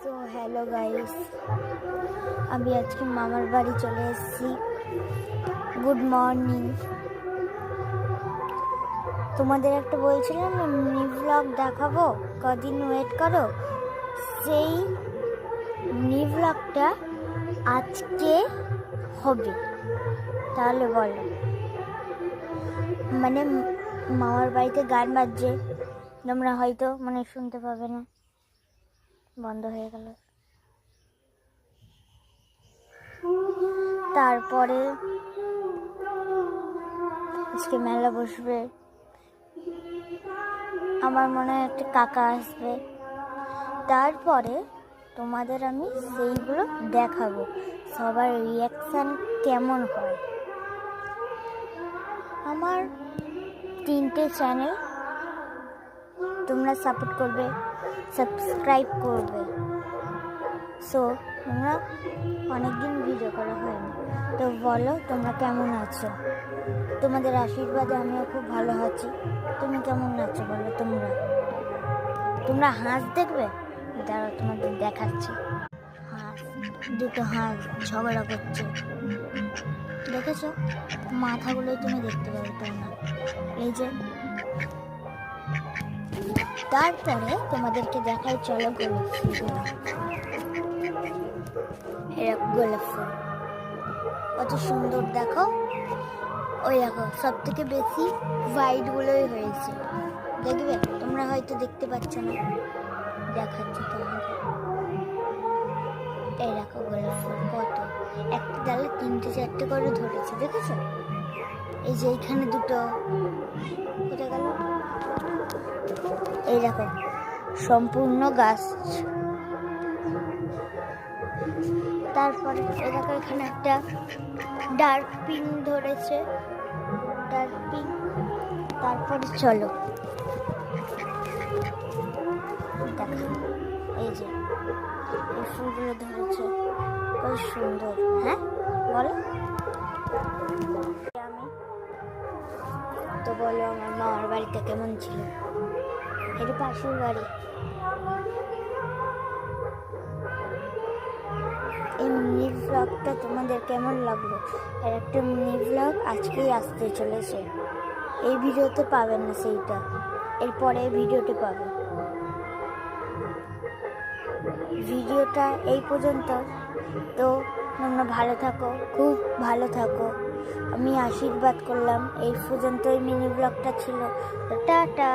So hello guys, আমি আজকে মামার বাড়ি চলে এসেছি। Good morning. তোমাদের একটা বলছিলাম না মিনি ব্লগ দেখাবো, কদিন ওয়েট করো। সেই মিনি ব্লগটা আজকে হবে। তাহলে বলো, মানে মামার বাড়িতে গান বাজছে, তোমরা হয়তো শুনতে পাবে না, বন্ধ হয়ে গেল। তারপরে আজকে মেলা বসবে, আমার মনে হয় একটা কাকা আসবে। তারপরে তোমাদের আমি সেইগুলো দেখাবো, সবার রিয়াকশান কেমন হয়। আমার 3টে চ্যানেল, তোমরা সাপোর্ট করবে, সাবস্ক্রাইব করবে। সো তোমরা অনেকদিন ভিডিও করা হয়নি, তো বলো তোমরা কেমন আছো। তোমাদের আশীর্বাদে আমিও খুব ভালো আছি। তুমি কেমন আছো বলো। তোমরা হাঁস দেখবে, দাঁড়াও তোমাদের দেখাচ্ছি। হাঁস, দুটো হাঁস ঝগড়া করছে, দেখেছো? মাথাগুলোই তুমি দেখতে পাবে না, এই যে। তারপরে তোমাদেরকে দেখাই, চলো গোলাপ ফুলগুলো। গোলাপ ফুল কত সুন্দর দেখো। ওই দেখো, সব থেকে বেশি হোয়াইটগুলোই হয়েছে, দেখবে? তোমরা হয়তো দেখতে পাচ্ছ না, দেখাচ্ছি তোমাকে। এই দেখো গোলাপ ফুল কত, একটা ডালে 3টে-4টে করে ধরেছে, দেখেছো? এই যে এইখানে দুটো, কোথায় গেল? এই দেখো সম্পূর্ণ গাছ। তারপরে এই দেখো এখানে একটা ডার্ক পিঙ্ক ধরেছে, ডার্ক পিঙ্ক। তারপরে চলো দেখো, এই যে এই ফুলগুলো ধরেছে, কত সুন্দর। হ্যাঁ বলো, আমি তো বলো আমার মামার বাড়িতে কেমন ছিল। এর পাশের বাড়ি। এই মিনি ব্লগটা তোমাদের কেমন লাগলো? আর একটা মিনি ব্লগ আজকেই আসতে চলেছে, এই ভিডিওতে পাবেন না, সেইটা এরপরে ভিডিওতে পাবে। ভিডিওটা এই পর্যন্ত, তো তোমরা ভালো থাকো, খুব ভালো থাকো, আমি আশীর্বাদ করলাম। এই পর্যন্তই মিনি ব্লগটা ছিল, টাটা।